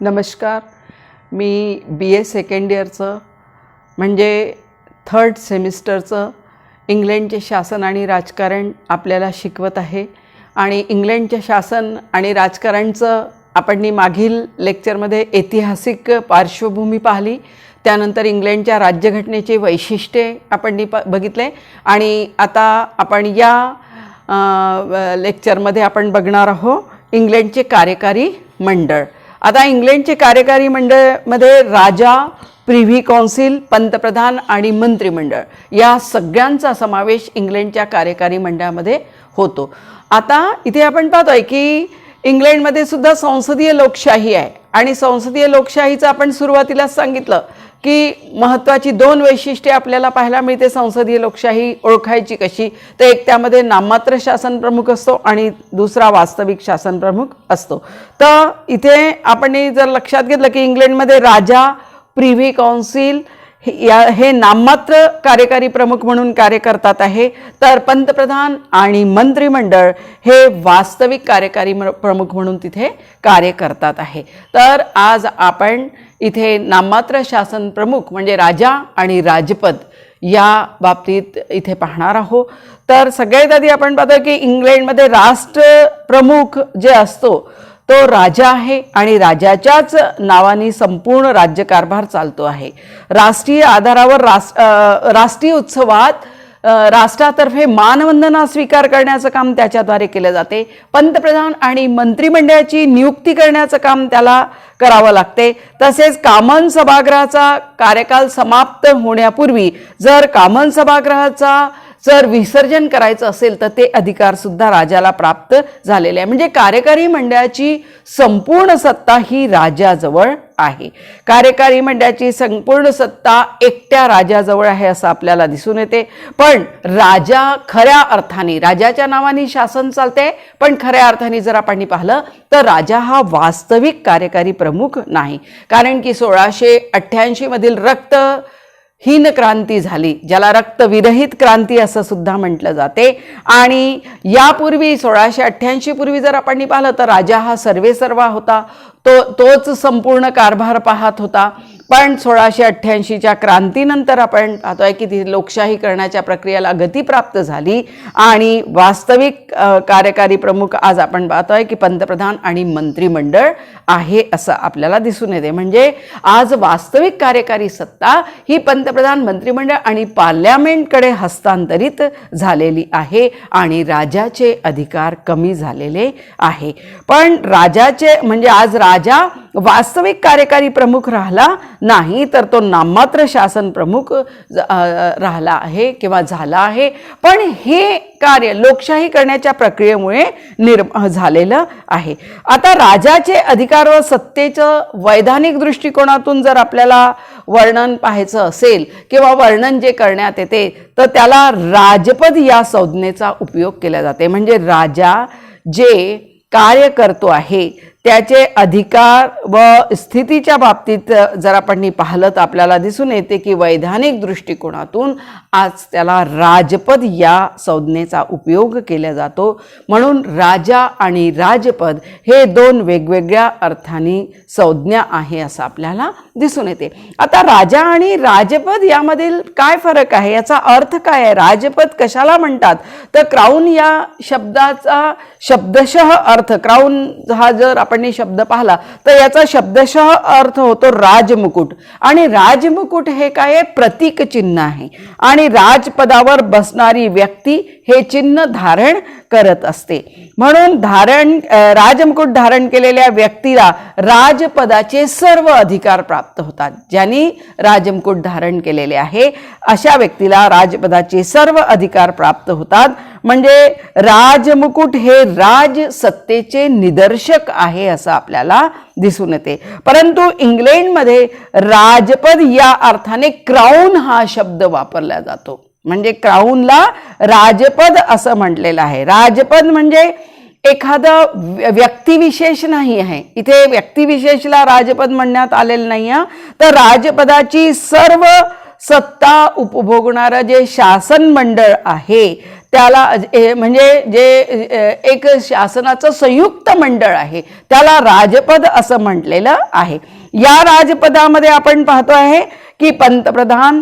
नमस्कार. मी BA second इयरचं म्हणजे third सेमिस्टरचं इंग्लंडचे शासन आणि राजकारण आपल्याला शिकवत आहे. आणि इंग्लंडचे शासन आणि राजकारणचं आपण मागील लेक्चरमध्ये ऐतिहासिक पार्श्वभूमी पाहिली, त्यानंतर इंग्लंडच्या राज्यघटनेची वैशिष्ट्ये आपण बघितले आणि आता आपण या लेक्चरमध्ये आपण बघणार आहोत इंग्लंडचे कार्यकारी मंडळ. आता इंग्लंडचे कार्यकारी मंडळमध्ये राजा, प्रिव्ही काउन्सिल, पंतप्रधान आणि मंत्रिमंडळ या सगळ्यांचा समावेश इंग्लंडच्या कार्यकारी मंडळामध्ये होतो. आता इथे आपण पाहतोय की इंग्लंडमध्ये सुद्धा संसदीय लोकशाही आहे आणि संसदीय लोकशाहीचं आपण सुरुवातीलाच सांगितलं की महत्त्वाची दोन वैशिष्ट्ये आपल्याला पाहायला मिळते संसदीय लोकशाही ओळखायची कशी. तर एक त्यामध्ये नाममात्र शासन प्रमुख असतो आणि दुसरा वास्तविक शासन प्रमुख असतो. तर इथे आपण जर लक्षात घेतलं की इंग्लंडमध्ये राजा, प्रिव्ही काउन्सिल हे नाममात्र कार्यकारी प्रमुख म्हणून कार्य करतात आहे, तर पंतप्रधान आणि मंत्रिमंडळ हे वास्तविक कार्यकारी प्रमुख म्हणून तिथे कार्य करतात आहे. तर आज आपण इथे नाममात्र शासन प्रमुख म्हणजे राजा आणि राजपद या बाबतीत इथे पाहणार आहोत. तर सगळ्यात आधी आपण पाहतो की इंग्लंडमध्ये राष्ट्रप्रमुख जे असतो तो राजा आहे आणि राजाच्याच नावाने संपूर्ण राज्यकारभार चालतो आहे. राष्ट्रीय आधारावर राष्ट्रीय उत्सवात राष्ट्रातर्फे मानवंदना स्वीकार करण्याचं काम त्याच्याद्वारे केले जाते. पंतप्रधान आणि मंत्रिमंडळाची नियुक्ती करण्याचं काम त्याला करावं लागते. तसेच कॉमन सभागृहाचा कार्यकाल समाप्त होण्यापूर्वी जर कॉमन सभागृहाचा जर विसर्जन करायचं असेल तर ते अधिकार सुद्धा राजाला प्राप्त झालेले आहे. म्हणजे कार्यकारी मंडळाची संपूर्ण सत्ता ही राजाजवळ आहे. कार्यकारी मंडळाची संपूर्ण सत्ता एकट्या राजाजवळ आहे असं आपल्याला दिसून येते. पण राजा खऱ्या अर्थाने राजाच्या नावाने शासन चालते, पण खऱ्या अर्थाने जर आपण पाहिलं तर राजा हा वास्तविक कार्यकारी प्रमुख नाही. कारण की 1688 मधील रक्तहीन क्रांती झाली, ज्याला रक्तविरहित क्रांती असं सुद्धा म्हटलं जाते. आणि यापूर्वी 1688 पूर्वी जर आपण पाहिलं तर राजा हा सर्वेसर्वा होता, तोच संपूर्ण कारभार पाहत होता. पण 1688च्या क्रांतीनंतर आपण पाहतोय की ती लोकशाही करण्याच्या प्रक्रियेला गती प्राप्त झाली आणि वास्तविक कार्यकारी प्रमुख आज आपण पाहतोय की पंतप्रधान आणि मंत्रिमंडळ आहे असं आपल्याला दिसून येते. म्हणजे आज वास्तविक कार्यकारी सत्ता ही पंतप्रधान, मंत्रिमंडळ आणि पार्लमेंटकडे हस्तांतरित झालेली आहे आणि राजाचे अधिकार कमी झालेले आहे. पण राजाचे म्हणजे आज राजा वास्तविक कार्यकारी प्रमुख राहिला नाही, तर तो नाममात्र शासन प्रमुख राहिला आहे किंवा झाला आहे. पण हे कार्य लोकशाही करण्याच्या प्रक्रियेमुळे झालेलं आहे. आता राजाचे अधिकार व सत्तेचं वैधानिक दृष्टिकोनातून जर आपल्याला वर्णन पाहायचं असेल किंवा वर्णन जे करण्यात येते तर त्याला राजपद या संज्ञेचा उपयोग केला जाते. म्हणजे राजा जे कार्य करतो आहे त्याचे अधिकार व स्थितीच्या बाबतीत जर आपण पाहिलं तर आपल्याला दिसून येते की वैधानिक दृष्टिकोनातून आज त्याला राजपद या संज्ञेचा उपयोग केला जातो. म्हणून राजा आणि राजपद हे दोन वेगवेगळ्या अर्थाने संज्ञा आहे असं आपल्याला दिसून येते. आता राजा आणि राजपद यामधील काय फरक आहे, याचा अर्थ काय आहे, राजपद कशाला म्हणतात तर क्राऊन या शब्दाचा शब्दशः अर्थ, क्राऊन हा जर आपण शब्द पाहिला तर याचा शब्दशः अर्थ होतो राजमुकुट. आणि राजमुकुट हे काय, प्रतीक चिन्ह आहे आणि राजपदावर बसणारी व्यक्ती हे चिन्ह धारण करत असते. म्हणून राजमुकुट धारण केलेल्या व्यक्तीला राजपदाचे सर्व अधिकार प्राप्त होतात. ज्यांनी राजमुकुट धारण केलेले आहे अशा व्यक्तीला राजपदाचे सर्व अधिकार प्राप्त होतात. म्हणजे राजमुकुट हे राजसत्तेचे निदर्शक आहे असं आपल्याला दिसून येते. परंतु इंग्लंडमध्ये राजपद या अर्थाने क्राऊन हा शब्द वापरला जातो. म्हणजे क्राऊनला राजपद असं म्हटलेलं आहे. राजपद म्हणजे एखादा व्यक्तिविशेष नाही आहे, इथे व्यक्तिविशेषला राजपद म्हणण्यात आलेलं नाही आहे. तर राजपदाची सर्व सत्ता उपभोगणारं जे शासन मंडळ आहे त्याला म्हणजे जे एक शासनाचं संयुक्त मंडळ आहे त्याला राजपद असं म्हटलेलं आहे. या राजपदामध्ये आपण पाहतो आहे की पंतप्रधान,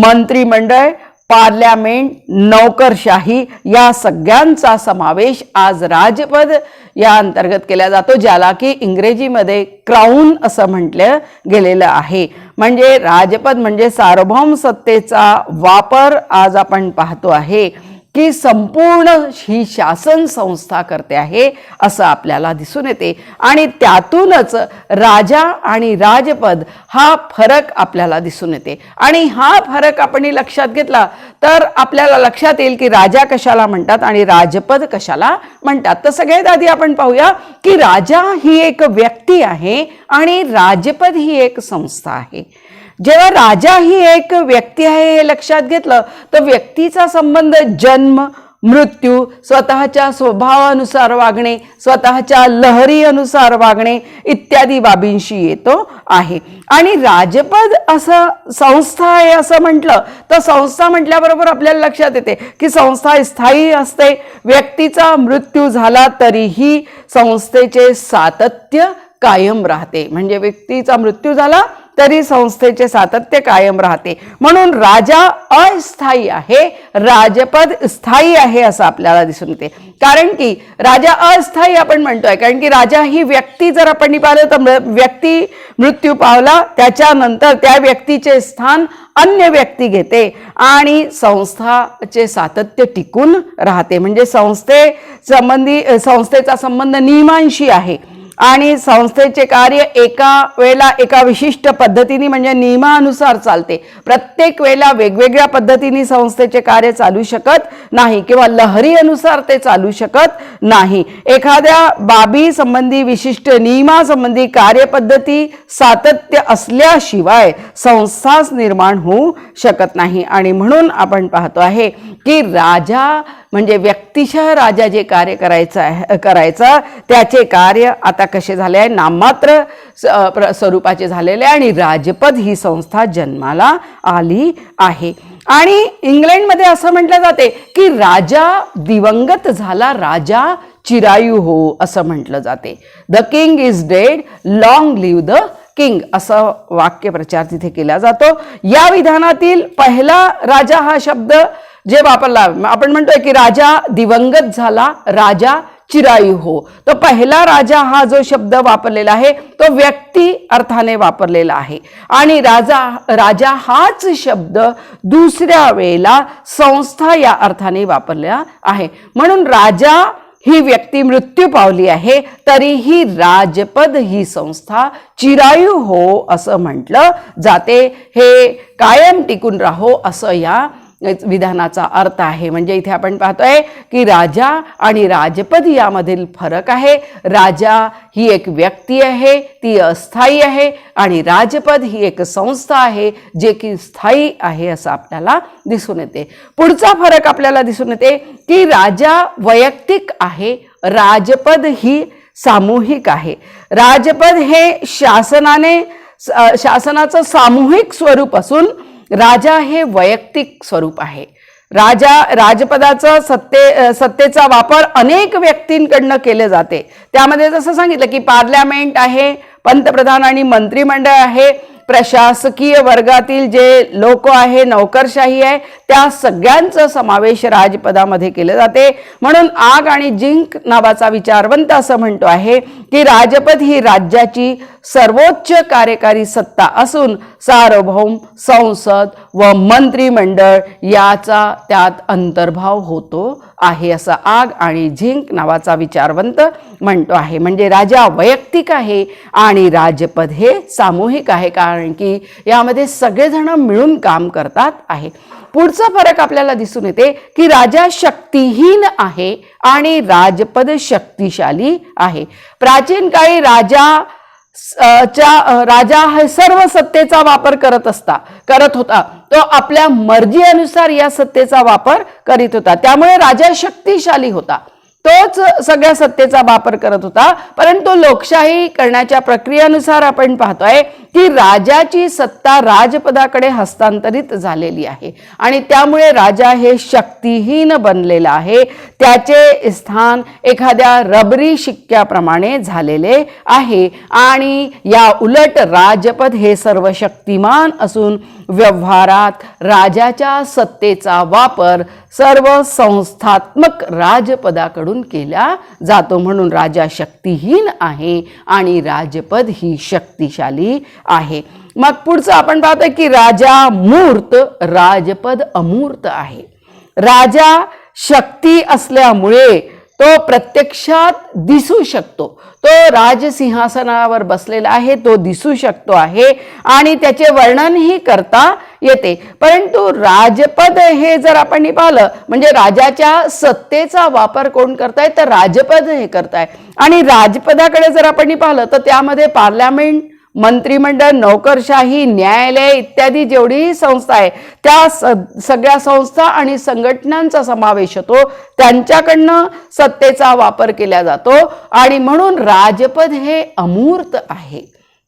मंत्रिमंडळ, पार्लमेंट, नौकरशाही या सगळ्यांचा समावेश आज राजपद या अंतर्गत केला जातो, ज्याला की इंग्रजीमध्ये क्राऊन असं म्हटलं गेलेलं आहे. म्हणजे राजपद म्हणजे सार्वभौम सत्तेचा वापर आज आपण पाहतो आहे की संपूर्ण ही शासन संस्था करते आहे असं आपल्याला दिसून येते. आणि त्यातूनच राजा आणि राजपद हा फरक आपल्याला दिसून येते. आणि हा फरक आपण लक्षात घेतला तर आपल्याला लक्षात येईल की राजा कशाला म्हणतात आणि राजपद कशाला म्हणतात. तर सगळ्यात आधी आपण पाहूया की राजा ही एक व्यक्ती आहे आणि राजपद ही एक संस्था आहे. जेव्हा राजा ही एक व्यक्ती आहे हे लक्षात घेतलं तर व्यक्तीचा संबंध जन्म, मृत्यू, स्वतःच्या स्वभावानुसार वागणे, स्वतःच्या लहरी अनुसार वागणे इत्यादी बाबींशी येतो आहे. आणि राजपद असं संस्था आहे असं म्हटलं तर संस्था म्हटल्याबरोबर आपल्याला लक्षात येते की संस्था स्थायी असते. व्यक्तीचा मृत्यू झाला तरीही संस्थेचे सातत्य कायम राहते. म्हणजे व्यक्तीचा मृत्यू झाला तरी संस्थेचे सातत्य कायम राहते. म्हणून राजा अस्थायी आहे, राजपद स्थायी आहे असं आपल्याला दिसून येते. कारण की राजा अस्थायी आपण म्हणतोय कारण की राजा ही व्यक्ती जर आपण पाहिलं तर व्यक्ती मृत्यू पावला त्याच्यानंतर त्या व्यक्तीचे स्थान अन्य व्यक्ती घेते आणि संस्थाचे सातत्य टिकून राहते. म्हणजे संस्थेचा संबंध नियमांशी आहे आणि संस्थेचे कार्य एका वेळेला एका विशिष्ट पद्धतीने म्हणजे नियमानुसार चालते. प्रत्येक वेळेला वेगवेगळ्या पद्धतीने संस्थेचे कार्य चालू शकत नाही किंवा लहरी अनुसार ते चालू शकत नाही. एखाद्या बाबी संबंधी विशिष्ट नियमासंबंधी कार्यपद्धती सातत्य असल्याशिवाय संस्थाच निर्माण होऊ शकत नाही. आणि म्हणून आपण पाहतो आहे की राजा म्हणजे व्यक्तिशः राजा जे कार्य करायचं त्याचे कार्य आता कसे झाले आहे, नाममात्र स्वरूपाचे झालेले आणि राजपद ही संस्था जन्माला आली आहे. आणि इंग्लंडमध्ये असं म्हटलं जाते की राजा दिवंगत झाला, राजा चिरायू हो असं म्हटलं जाते. The king is dead, long live the king असं वाक्यप्रचार तिथे केला जातो. या विधानातील पहिला राजा हा शब्द जे वापरला आपण म्हणतोय की राजा दिवंगत झाला, राजा चिरायू हो. तो पहिला राजा हा जो शब्द वापरलेला आहे तो व्यक्ती अर्थाने वापरलेला आहे आणि राजा हाच शब्द दुसऱ्या वेळेला संस्था या अर्थाने वापरलेला आहे. म्हणून राजा ही व्यक्ती मृत्यू पावली आहे तरीही राजपद ही संस्था चिरायू हो असं म्हटलं जाते. हे कायम टिकून राहो असं या विधानाचा अर्थ आहे. म्हणजे इथे आपण पाहतोय की राजा आणि राजपद यामधील फरक आहे. राजा ही एक व्यक्ती आहे, ती अस्थायी आहे आणि राजपद ही एक संस्था आहे जे की स्थायी आहे असं आपल्याला दिसून येते. पुढचा फरक आपल्याला दिसून येते की राजा वैयक्तिक आहे, राजपद ही सामूहिक आहे. राजपद हे शासनाचं सामूहिक स्वरूप असून राजा हे वैयक्तिक स्वरूप आहे. राजपदाचं सत्तेचा वापर अनेक व्यक्तींकडनं केले जाते. त्यामध्ये जसं सांगितलं की पार्लमेंट आहे, पंतप्रधान आणि मंत्रिमंडळ आहे, प्रशासकीय वर्गातील जे लोक आहे, नौकरशाही आहे, त्या सगळ्यांचा समावेश राजपदामध्ये केले जाते. म्हणून आग आणि जिंक नावाचा विचारवंत असं म्हणतो आहे की राजपद ही राज्याची सर्वोच्च कार्यकारी सत्ता असून सार्वभौम संसद व मंत्रिमंडळ याचा त्यात अंतर्भाव होतो आहे असं आग आणि झिंक नावाचा विचारवंत म्हणतो आहे. म्हणजे राजा वैयक्तिक आहे आणि राजपद हे सामूहिक आहे कारण की यामध्ये सगळेजण मिळून काम करतात आहे. पुढचा फरक आपल्याला दिसून येते की राजा शक्तिहीन आहे आणि राजपद शक्तिशाली आहे. प्राचीन काळी राजा हे सर्व सत्तेचा वापर करत होता. तो आपल्या मर्जीनुसार या सत्तेचा वापर करीत होता. त्यामुळे राजा शक्तिशाली होता, तोच सगळ्या सत्तेचा वापर करत होता. परंतु लोकशाही करण्याच्या प्रक्रियेनुसार आपण पाहतोय की राजाची सत्ता राजपदाकडे हस्तांतरित झालेली आहे आणि त्यामुळे राजा हे शक्तिहीन बनलेला आहे. त्याचे स्थान एखाद्या रबरी शिक्क्याप्रमाणे झालेले आहे आणि या उलट राजपद हे सर्व शक्तिमान असून व्यवहारात राजाच्या सत्तेचा वापर सर्व संस्थात्मक राजपदाकडून केला जातो. म्हणून राजा शक्तिहीन आहे आणि राजपद ही शक्तिशाली आहे. मग पुढचं आपण पाहतोय की राजा मूर्त, राजपद अमूर्त आहे. राजा शक्ती असल्यामुळे तो प्रत्यक्षात दिसू शकतो. तो राजसिंहासनावर बसलेला आहे, तो दिसू शकतो आहे आणि त्याचे वर्णनही करता येते. परंतु राजपद हे जर आपण पाहिलं म्हणजे राजाच्या सत्तेचा वापर कोण करताय तर राजपद हे करताय. आणि राजपदाकडे जर आपण पाहिलं तर त्यामध्ये पार्लमेंट, मंत्रिमंडळ, नोकरशाही, न्यायालय इत्यादी जेवढीही संस्था आहे त्या सगळ्या संस्था आणि संघटनांचा समावेश होतो. त्यांच्याकडनं सत्तेचा वापर केला जातो आणि म्हणून राजपद हे अमूर्त आहे.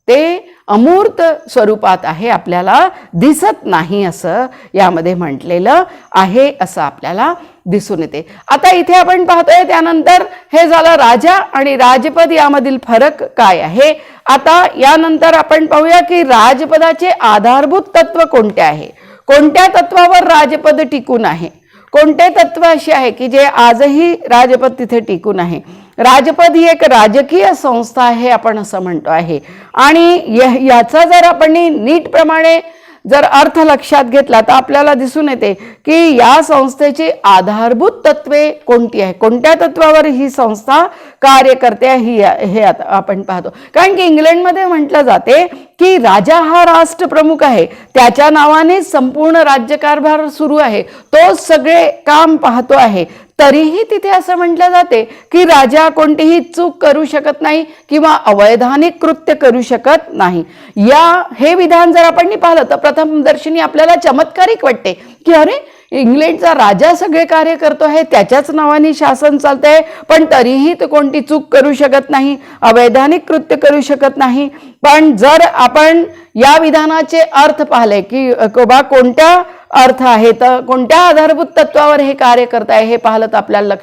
ते अमूर्त स्वरूपात आहे, आपल्याला दिसत नाही असं यामध्ये म्हटलेलं आहे असं आपल्याला दिसून येते. आता इथे आपण पाहतोय त्यानंतर हे झालं राजा आणि राजपद यामधील फरक काय आहे. आता यानंतर आपण पाहूया की राजपदाचे आधारभूत तत्व कोणते आहे, कोणत्या तत्वावर राजपद टिकून आहे, कोणते तत्व असे आहे की जे आजही राजपद तिथे टिकून आहे. राजपद ही एक राजकीय संस्था आहे आपण असं म्हणतो आहे आणि याचा जर आपण नीटप्रमाणे जर अर्थ लक्षात घेतला तर आपल्याला दिसून येते की या संस्थेची आधारभूत तत्वे कोणती आहे, कोणत्या तत्वावर ही संस्था कार्य करते हे आपण पाहतो. कारण की इंग्लंडमध्ये म्हटलं जाते की राजा हा राष्ट्रप्रमुख आहे, त्याच्या नावाने संपूर्ण राज्यकारभार सुरू आहे, तो सगळे काम पाहतो आहे. तरीही तिथे असं म्हटलं जाते की राजा कोणतीही चूक करू शकत नाही किंवा अवैधानिक कृत्य करू शकत नाही. हे विधान जर आपण पाहिलं तर प्रथमदर्शनी आपल्याला चमत्कारिक वाटते की अरे इंग्लंडचा राजा सगळे कार्य करतो आहे, त्याच्याच नावाने शासन चालतंय, पण तरीही तो कोणती चूक करू शकत नाही, अवैधानिक कृत्य करू शकत नाही. पण जर आपण या विधानाचे अर्थ पाहिले की बा कोणत्या अर्थ आहे तर कोणत्या आधारभूत तत्वावर हे कार्य करत आहे हे पाहिलं तर आपल्याला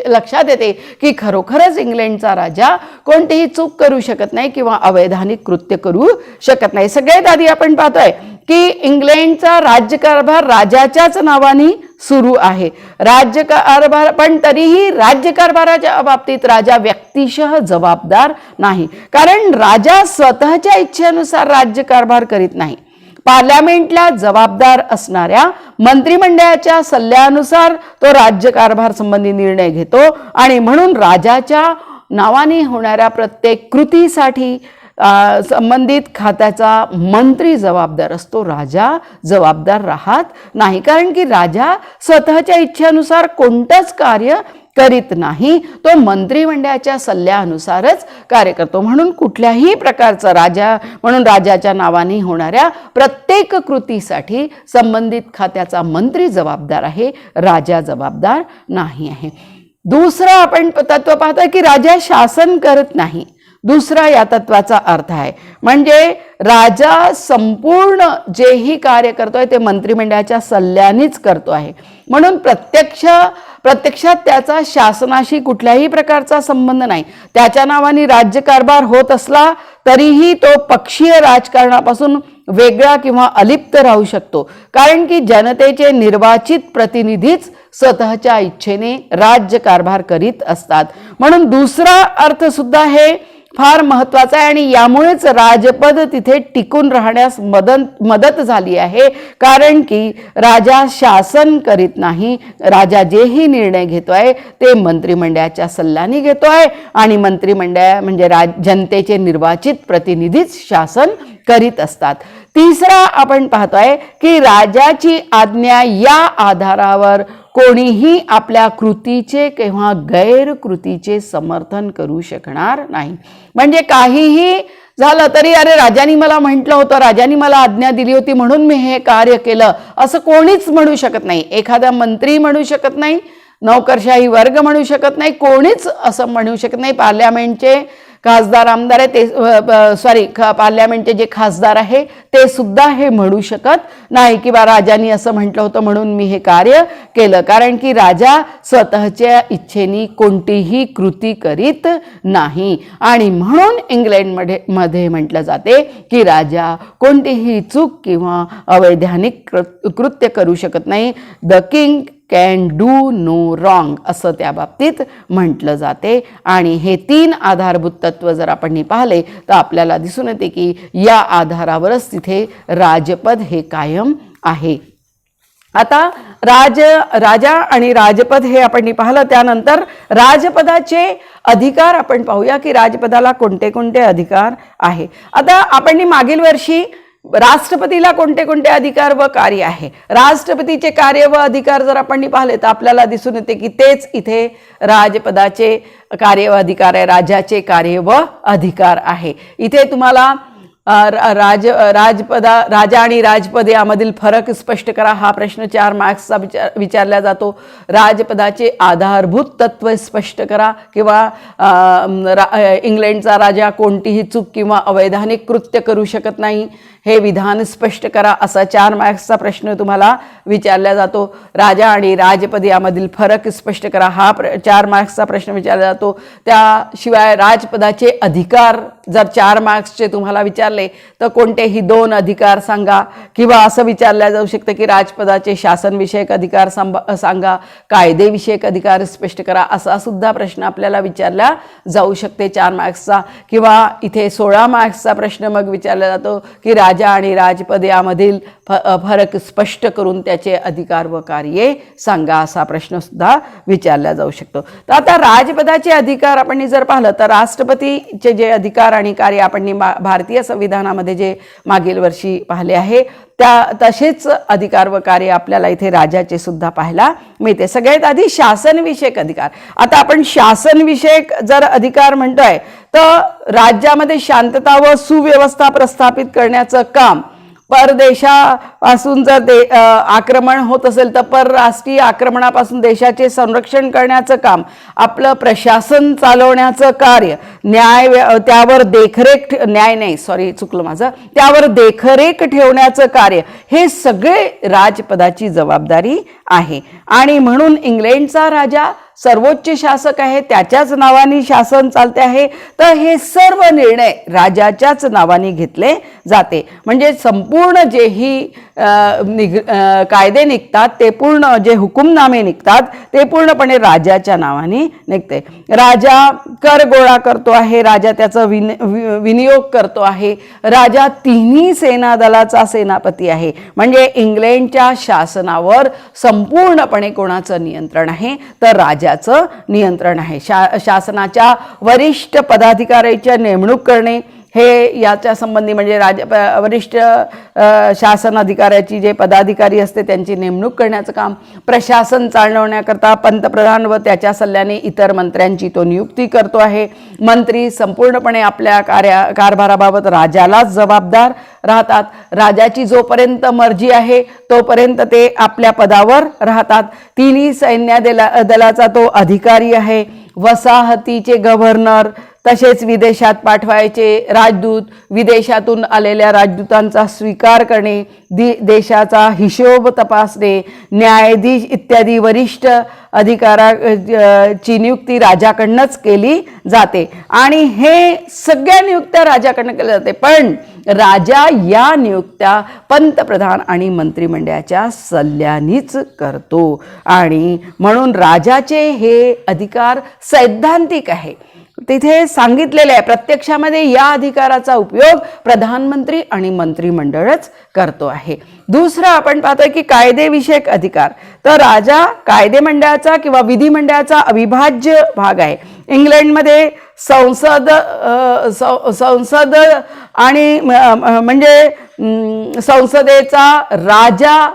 लक्षात येते की खरोखरच इंग्लंडचा राजा कोणतीही चूक करू शकत नाही किंवा अवैधानिक कृत्य करू शकत नाही. सगळ्यात आधी आपण पाहतोय की इंग्लंडचा राज्यकारभार राजाच्याच नावाने सुरू आहे. राज्यकारभार पण तरीही राज्यकारभाराच्या बाबतीत राजा व्यक्तिशः जबाबदार नाही, कारण राजा स्वतःच्या इच्छेनुसार राज्यकारभार करीत नाही. पार्लमेंटला जबाबदार असणाऱ्या मंत्रिमंडळाच्या सल्ल्यानुसार तो राज्यकारभार संबंधी निर्णय घेतो आणि म्हणून राजाच्या नावाने होणाऱ्या प्रत्येक कृतीसाठी संबंधित खात्याचा मंत्री जबाबदार असतो, राजा जबाबदार राहत नाही. कारण की राजा स्वतःच्या इच्छेनुसार कोणतंच कार्य करीत नाही, तो मंत्रिमंडळाच्या सल्ल्यानुसारच कार्य करतो. म्हणून कुठल्याही प्रकारचं राजाच्या नावाने होणाऱ्या प्रत्येक कृतीसाठी संबंधित खात्याचा मंत्री जबाबदार आहे, राजा जबाबदार नाही आहे. दुसरं आपण तत्व पाहतोय की राजा शासन करत नाही. दुसरा या तत्वाचा अर्थ आहे म्हणजे राजा संपूर्ण जेही कार्य करतोय ते मंत्रिमंडळाच्या सल्ल्यानेच करतो आहे. म्हणून प्रत्यक्षात त्याचा शासनाशी कुठल्याही प्रकारचा संबंध नाही. त्याच्या नावाने राज्यकारभार होत असला तरीही तो पक्षीय राजकारणापासून वेगळा किंवा अलिप्त राहू शकतो, कारण की जनतेचे निर्वाचित प्रतिनिधीच स्वतःच्या इच्छेने राज्यकारभार करीत असतात. म्हणून दुसरा अर्थ सुद्धा हे फार महत्वाचा आहे आणि यामुळेच राजपद तिथे टिकून राहण्यास मदत झाली आहे. कारण की राजा शासन करीत नाही, राजा जेही निर्णय घेतोय ते मंत्रिमंडळाच्या सल्ल्याने घेतोय आणि मंत्रिमंडळ म्हणजे जनतेचे निर्वाचित प्रतिनिधीच शासन करीत असतात. तिसरा आपण पाहतोय की राजाची आज्ञा या आधारावर कोणीही आपल्या कृतीचे किंवा गैरकृतीचे समर्थन करू शकणार नाही. म्हणजे काहीही झालं तरी अरे राजानी मला म्हटलं होतं, राजानी मला आज्ञा दिली होती म्हणून मी हे कार्य केलं असं कोणीच म्हणू शकत नाही. एखादा मंत्री म्हणू शकत नाही, नौकरशाही वर्ग म्हणू शकत नाही, कोणीच असं म्हणू शकत नाही. पार्लमेंटचे खासदार आमदार आहे ते पार्लमेंटचे जे खासदार आहे ते सुद्धा हे म्हणू शकत नाही की बा राजांनी असं म्हटलं होतं म्हणून मी हे कार्य केलं, कारण की राजा स्वतःच्या इच्छेने कोणतीही कृती करीत नाही. आणि म्हणून इंग्लंडमध्ये म्हटलं जाते की राजा कोणतीही चूक किंवा अवैधानिक कृत्य करू शकत नाही. The king can do no wrong असं त्या बाबतीत म्हटलं जाते. आणि हे 3 आधारभूत तत्व जर आपण पाहिले तर आपल्याला दिसून येते की या आधारावरच तिथे राजपद हे कायम आहे. आता राजा आणि राजपद हे आपण पाहिलं. त्यानंतर राजपदाचे अधिकार आपण पाहूया की राजपदाला कोणते कोणते अधिकार आहे. आता आपण मागील वर्षी राष्ट्रपतीला कोणते कोणते अधिकार व कार्य आहे, राष्ट्रपतीचे कार्य व अधिकार जर आपण पाहिले तर आपल्याला दिसून येते की तेच इथे राजपदाचे कार्य व अधिकार आहे, राजाचे कार्य व अधिकार आहे. इथे तुम्हाला राजा आणि राजपद यामधील फरक स्पष्ट करा हा प्रश्न 4 मार्क्सचा विचारला जातो. राजपदाचे आधारभूत तत्व स्पष्ट करा किंवा इंग्लंडचा राजा कोणतीही चूक किंवा अवैधानिक कृत्य करू शकत नाही हे विधान स्पष्ट करा असा 4 मार्क्सचा प्रश्न तुम्हाला विचारला जातो. राजा आणि राजपद यामधील फरक स्पष्ट करा हा 4 मार्क्सचा प्रश्न विचारला जातो. त्याशिवाय राजपदाचे अधिकार जर 4 मार्क्सचे तुम्हाला विचारले तर कोणतेही 2 अधिकार सांगा किंवा असं विचारलं जाऊ शकतं की राजपदाचे शासनविषयक अधिकार सांगा, कायदेविषयक अधिकार स्पष्ट करा असा सुद्धा प्रश्न आपल्याला विचारला जाऊ शकते 4 मार्क्सचा. किंवा इथे 16 मार्क्सचा प्रश्न मग विचारला जातो की राजा आणि राजपद यामधील फरक स्पष्ट करून त्याचे अधिकार व कार्ये सांगा असा प्रश्न सुद्धा विचारला जाऊ शकतो. तर आता राजपदाचे अधिकार आपण जर पाहिलं तर राष्ट्रपतीचे जे अधिकार आणि कार्य आपण भारतीय संविधानामध्ये जे मागील वर्षी पाहिले आहे त्या तसेच अधिकार व कार्य आपल्याला इथे राजाचे सुद्धा पाहायला मिळते. सगळ्यात आधी शासनविषयक अधिकार. आता आपण शासनविषयक जर अधिकार म्हणतोय तर राज्यामध्ये शांतता व सुव्यवस्था प्रस्थापित करण्याचं काम, परदेशापासून जर आक्रमण होत असेल तर परराष्ट्रीय आक्रमणापासून देशाचे संरक्षण करण्याचं काम, आपलं प्रशासन चालवण्याचं कार्य, त्यावर देखरेख ठेवण्याचं कार्य हे सगळे राजपदाची जबाबदारी आहे. आणि म्हणून इंग्लंडचा राजा सर्वोच्च शासक आहे, त्याच्याच नावाने शासन चालते आहे. तर हे सर्व निर्णय राजाच्याच नावाने घेतले जाते. म्हणजे संपूर्ण जेही कायदे निघतात ते पूर्ण जे हुकुमनामे निघतात ते पूर्णपणे राजाच्या नावाने निघते. राजा कर गोळा करतो आहे, राजा त्याचा विनियोग करतो आहे. राजा तिन्ही सेना दलाचा सेनापती आहे. म्हणजे इंग्लंडच्या शासनावर संपूर्णपणे कोणाचं नियंत्रण आहे तर राजाचं नियंत्रण आहे. शासनाच्या वरिष्ठ पदाधिकाऱ्याची नेमणूक करणे हे याच्या संबंधी म्हणजे वरिष्ठ शासन अधिकाऱ्याची जे पदाधिकारी असते त्यांची नेमणूक करण्याचं काम, प्रशासन चालवण्याकरता पंतप्रधान व त्याच्या सल्ल्याने इतर मंत्र्यांची तो नियुक्ती करतो आहे. मंत्री संपूर्णपणे आपल्या कारभाराबाबत राजालाच जबाबदार राहतात. राजाची जोपर्यंत मर्जी आहे तोपर्यंत ते आपल्या पदावर राहतात. तिन्ही सैन्य दलाचा तो अधिकारी आहे. वसाहतीचे गव्हर्नर, तसेच विदेशात पाठवायचे राजदूत, विदेशातून आलेल्या राजदूतांचा स्वीकार करणे, देशाचा हिशोब तपासणे, न्यायाधीश इत्यादी वरिष्ठ अधिकाराची नियुक्ती राजाकडनंच केली जाते. आणि हे सगळ्या नियुक्त्या राजाकडनं केल्या जाते. पण राजा या नियुक्त्या पंतप्रधान आणि मंत्रिमंडळाच्या सल्ल्यानेच करतो. आणि म्हणून राजाचे हे अधिकार सैद्धांतिक आहे. तिथे सांगितलेले आहे प्रत्यक्षामध्ये या अधिकाराचा उपयोग प्रधानमंत्री आणि मंत्रिमंडळच करतो आहे. दुसरा आपण पाहतोय की कायदेविषयक अधिकार. तर राजा कायदेमंडळाचा किंवा विधिमंडळाचा अविभाज्य भाग आहे. इंग्लंडमध्ये संसद आणि म्हणजे संसदेचा राजा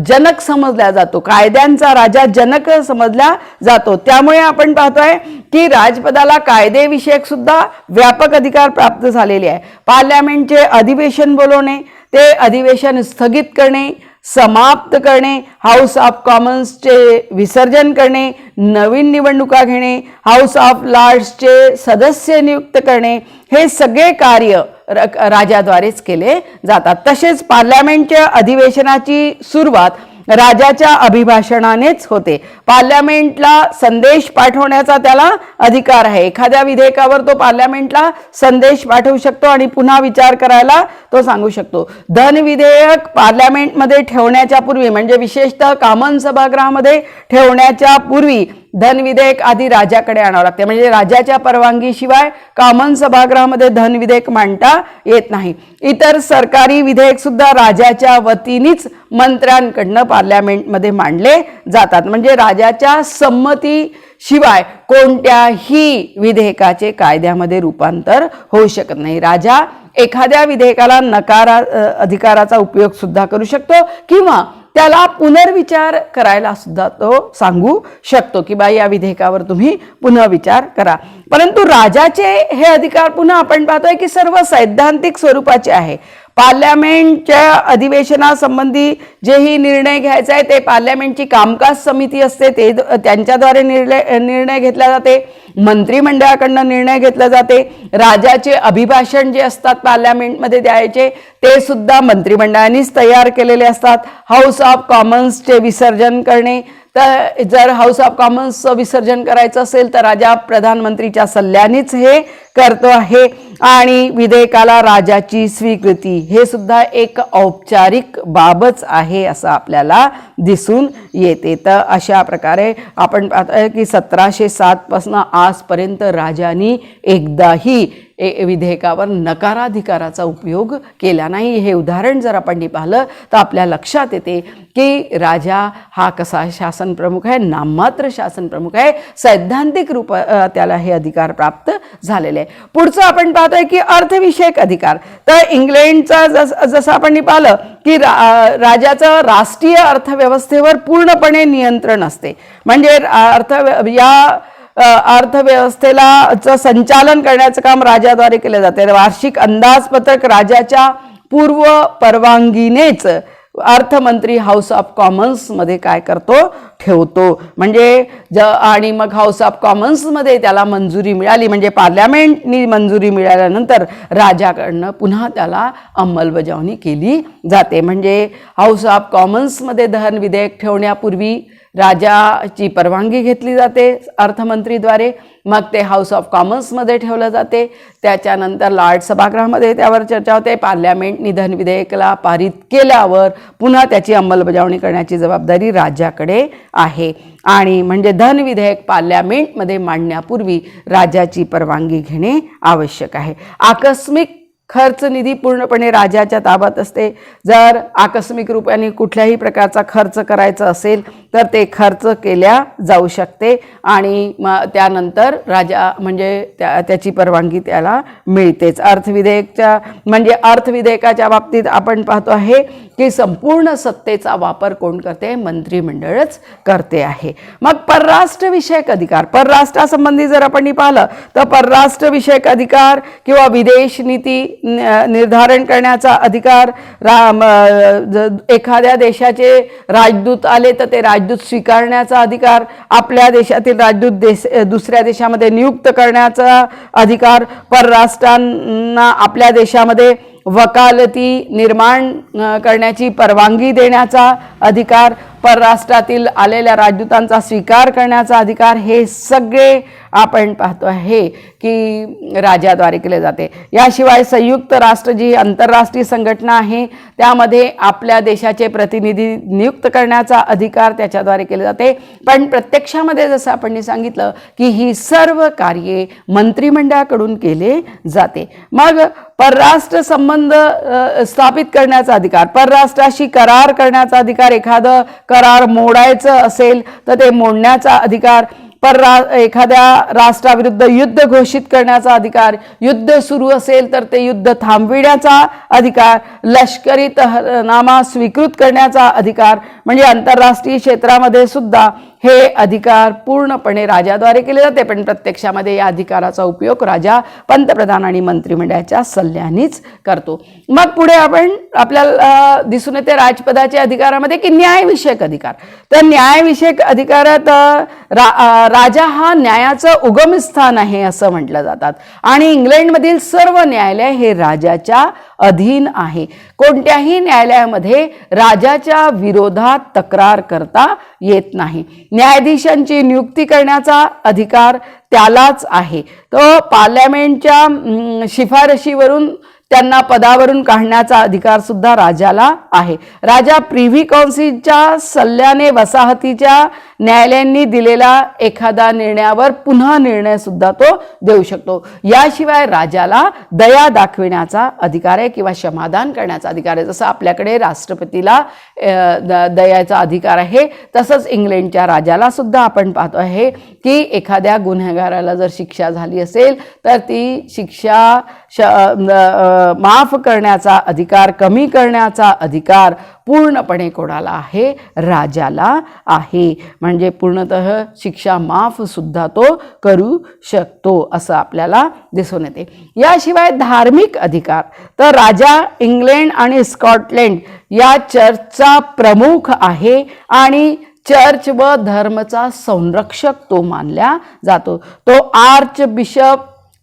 जनक समजला जातो, कायद्यांचा राजा जनक समजला जातो. त्यामुळे आपण पाहतोय की राजपदाला कायदेविषयक सुद्धा व्यापक अधिकार प्राप्त झालेले आहे. पार्लमेंटचे अधिवेशन बोलवणे, ते अधिवेशन स्थगित करणे, समाप्त करणे, हाऊस ऑफ कॉमन्सचे विसर्जन करणे, नवीन निवडणुका घेणे, हाऊस ऑफ लॉर्ड्सचे सदस्य नियुक्त करणे, हे सगळे कार्य राजाद्वारेच केले जातात. तसेच पार्लमेंटच्या अधिवेशनाची सुरुवात राजाच्या अभिभाषणानेच होते. पार्लमेंटला संदेश पाठवण्याचा त्याला अधिकार आहे. एखाद्या विधेयकावर तो पार्लमेंटला संदेश पाठवू शकतो आणि पुन्हा विचार करायला तो सांगू शकतो. धन विधेयक पार्लमेंटमध्ये ठेवण्याच्या पूर्वी, म्हणजे विशेषतः कॉमन सभागृहामध्ये ठेवण्याच्या पूर्वी धन विधेयक आधी राजाकडे आणावं लागते. म्हणजे राजाच्या परवानगीशिवाय कॉमन सभागृहामध्ये धन विधेयक मांडता येत नाही. इतर सरकारी विधेयक सुद्धा राजाच्या वतीनेच मंत्र्यांकडनं पार्लमेंटमध्ये मांडले जातात. म्हणजे राजाच्या संमतीशिवाय कोणत्याही विधेयकाचे कायद्यामध्ये रूपांतर होऊ शकत नाही. राजा एखाद्या विधेयकाला अधिकाराचा उपयोग सुद्धा करू शकतो किंवा त्याला पुनर्विचार करायला सुद्धा तो सांगू शकतो की बा या विधेयकावर तुम्ही पुनर्विचार करा. परंतु राजाचे हे अधिकार पुन्हा आपण पाहतोय की सर्व सैद्धांतिक स्वरूपाचे आहे. पार्लमेंटच्या अधिवेशनासंबंधी जेही निर्णय घ्यायचा आहे ते पार्लमेंटची कामकाज समिती असते, ते त्यांच्याद्वारे निर्णय घेतला जाते. मंत्रिमंडळाकडनं निर्णय घेतला जाते. राजाचे अभिभाषण जे असतात पार्लमेंटमध्ये द्यायचे ते सुद्धा मंत्रिमंडळानेच तयार केलेले असतात. हाऊस ऑफ कॉमन्सचे विसर्जन करणे, तर जर हाऊस ऑफ कॉमन्सचं विसर्जन करायचं असेल तर राजा प्रधानमंत्रीच्या सल्ल्यानेच हे करतो आहे. आणि विधेयकाला राजाची स्वीकृती हे सुद्धा एक औपचारिक बाबच आहे असं आपल्याला दिसून येते. तर अशा प्रकारे आपण पाहतोय की 1707 पासून आजपर्यंत राजांनी एकदाही विधेयकावर नकाराधिकाराचा उपयोग केला नाही. हे उदाहरण जर आपण पाहिलं तर आपल्या लक्षात येते की राजा हा कसा शासन प्रमुख आहे, नाममात्र शासन प्रमुख आहे. सैद्धांतिक रूप त्याला हे अधिकार प्राप्त झालेले आहे. पुढचं आपण पाहतोय की अर्थविषयक अधिकार. तर इंग्लंडचा जसं आपण पाहिलं की राजाचं राष्ट्रीय अर्थव्यवस्थेवर पूर्णपणे नियंत्रण असते. म्हणजे अर्थव्यवस्थेला संचालन करण्याचं काम राजाद्वारे केले जाते. वार्षिक अंदाजपत्रक राजाच्या पूर्व परवानगीनेच अर्थमंत्री हाऊस ऑफ कॉमन्समध्ये काय करतो, ठेवतो. म्हणजे आणि मग हाऊस ऑफ कॉमन्समध्ये त्याला मंजुरी मिळाली, म्हणजे पार्लमेंटनी मंजुरी मिळाल्यानंतर राजाकडनं पुन्हा त्याला अंमलबजावणी केली जाते. म्हणजे हाऊस ऑफ कॉमन्समध्ये धन विधेयक ठेवण्यापूर्वी राजाची परवानगी घेतली जाते अर्थमंत्रीद्वारे. मग ते हाऊस ऑफ कॉमन्समध्ये ठेवलं जाते. त्याच्यानंतर लॉर्ड सभागृहामध्ये त्यावर चर्चा होते. पार्लमेंटनी धन विधेयकाला पारित केल्यावर पुन्हा त्याची अंमलबजावणी करण्याची जबाबदारी राजाकडे आहे. आणि म्हणजे धन विधेयक पार्लमेंटमध्ये मांडण्यापूर्वी राजाची परवानगी घेणे आवश्यक आहे. आकस्मिक खर्च निधी पूर्णपणे राजाच्या ताब्यात असते. जर आकस्मिक रूपाने कुठल्याही प्रकारचा खर्च करायचा असेल तर ते खर्च केल्या जाऊ शकते आणि त्यानंतर राजा म्हणजे त्याची परवानगी त्याला मिळतेच. अर्थविधेयकाच्या बाबतीत आपण पाहतो आहे की संपूर्ण सत्तेचा वापर कोण करते, मंत्रिमंडळच करते आहे. मग परराष्ट्र विषयक अधिकार, परराष्ट्रासंबंधी जर आपण पाहिलं तर परराष्ट्र विषयक अधिकार किंवा विदेश नीती निर्धारण करण्याचा अधिकार, एखाद्या देशाचे राजदूत आले तर ते राजदूत स्वीकारण्याचा अधिकार, आपल्या देशातील राजदूत दुसऱ्या देशामध्ये नियुक्त करण्याचा अधिकार, परराष्ट्रांना आपल्या देशामध्ये वकालती निर्माण करण्याची परवानगी देण्याचा अधिकार, परराष्ट्रातील आलेल्या राजदूतांचा स्वीकार करण्याचा अधिकार, हे सगळे आपण पाहतो आहे की राजाद्वारे केले जाते. याशिवाय संयुक्त राष्ट्र जी आंतरराष्ट्रीय संघटना आहे त्यामध्ये आपल्या देशाचे प्रतिनिधी नियुक्त करण्याचा अधिकार त्याच्याद्वारे केले जाते. पण प्रत्यक्षामध्ये जसं आपण सांगितलं की ही सर्व कार्ये मंत्रिमंडळाकडून केले जाते. मग परराष्ट्र संबंध स्थापित करण्याचा अधिकार, परराष्ट्राशी करार करण्याचा अधिकार, एखादं करार मोडायचं असेल तर ते मोडण्याचा अधिकार, एखाद्या राष्ट्राविरुद्ध युद्ध घोषित करण्याचा अधिकार, युद्ध सुरू असेल तर ते युद्ध थांबविण्याचा अधिकार, लष्करी तहनामा स्वीकृत करण्याचा अधिकार, म्हणजे आंतरराष्ट्रीय क्षेत्रामध्ये सुद्धा हे अधिकार पूर्णपणे राजाद्वारे केले जाते, पण प्रत्यक्षामध्ये या अधिकाराचा उपयोग राजा पंतप्रधान आणि मंत्रिमंडळाच्या सल्ल्यानेच करतो. मग पुढे आपल्याला दिसून येते राजपदाच्या अधिकारामध्ये की न्यायविषयक अधिकार. तर न्यायविषयक अधिकारात राजा हा न्यायाचं उगमस्थान आहे असं म्हटलं जातात आणि इंग्लंडमधील सर्व न्यायालय हे राजाच्या अधीन आहे. कोणत्याही न्यायालयामध्ये राजाच्या विरोधात तक्रार करता येत नाही. न्यायाधीशांची नियुक्ती करण्याचा अधिकार त्यालाच आहे. तो पार्लमेंटच्या शिफारशीवरून त्यांना पदावरून काढण्याचा अधिकार सुद्धा राजाला आहे. राजा प्रिव्ही काउन्सिलच्या सल्ल्याने वसाहतीच्या न्यायालयांनी दिलेला एखादा निर्णयावर पुन्हा निर्णय सुद्धा तो देऊ शकतो. याशिवाय राजाला दया दाखविण्याचा अधिकार आहे किंवा क्षमादान करण्याचा अधिकार आहे. जसं आपल्याकडे राष्ट्रपतीला दयाचा अधिकार आहे, तसंच इंग्लंडच्या राजाला सुद्धा आपण पाहतो आहे की एखाद्या गुन्हेगाराला जर शिक्षा झाली असेल तर ती शिक्षा माफ करण्याचा अधिकार, कमी करण्याचा अधिकार पूर्णपणे कोणाला आहे? राजाला आहे. म्हणजे पूर्णतः शिक्षा माफ सुद्धा तो करू शकतो असं आपल्याला दिसून येते. याशिवाय धार्मिक अधिकार, तर राजा इंग्लंड आणि स्कॉटलंड या चर्चचा प्रमुख आहे आणि चर्च व धर्मचा संरक्षक तो मानला जातो. तो आर्च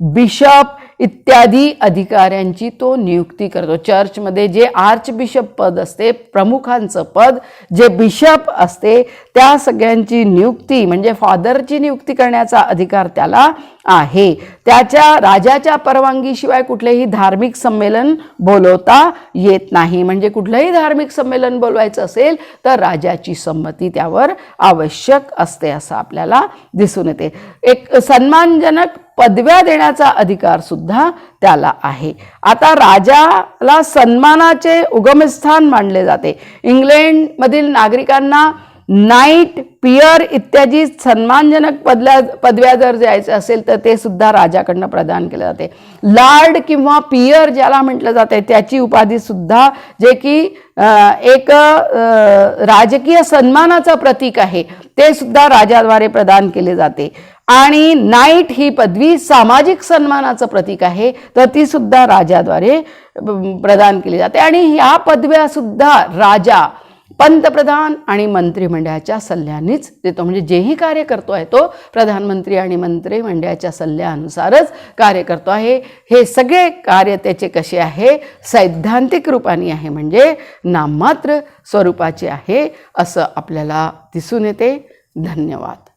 बिशप इत्यादी अधिकाऱ्यांची तो नियुक्ती करतो. चर्चमध्ये जे आर्च बिशप पद असते, प्रमुखांचं पद, जे बिशप असते, त्या सगळ्यांची नियुक्ती म्हणजे फादरची नियुक्ती करण्याचा अधिकार त्याला आहे. राजाच्या परवानगीशिवाय कुठलेही धार्मिक संमेलन बोलवता येत नाही. म्हणजे कुठलंही धार्मिक संमेलन बोलवायचं असेल तर राजाची संमती त्यावर आवश्यक असते असं आपल्याला दिसून येते. एक सन्मानजनक पदव्या देण्याचा अधिकार सुद्धा त्याला आहे. आता राजाला सन्मानाचे उगमस्थान मानले जाते. इंग्लंडमधील नागरिकांना नाईट, पियर इत्यादी सन्मानजनक पदव्या जर द्यायचे असेल तर ते सुद्धा राजाकडनं प्रदान केले जाते. लॉर्ड किंवा पियर ज्याला म्हटलं जाते त्याची उपाधी सुद्धा, जे की एक राजकीय सन्मानाचं प्रतीक आहे, ते सुद्धा राजाद्वारे प्रदान केले जाते. आणि नाईट ही पदवी सामाजिक सन्मानाचं प्रतीक आहे, तर ती सुद्धा राजाद्वारे प्रदान केली जाते. आणि ह्या पदव्या सुद्धा राजा पंतप्रधान आणि मंत्रिमंडळाच्या सल्ल्यानेच देतो. म्हणजे जेही कार्य करतो आहे तो प्रधानमंत्री आणि मंत्रिमंडळाच्या सल्ल्यानुसारच कार्य करतो आहे. हे सगळे कार्य त्याचे कसे आहे? सैद्धांतिक रूपाने आहे, म्हणजे नाममात्र स्वरूपाचे आहे असं आपल्याला दिसून येते. धन्यवाद.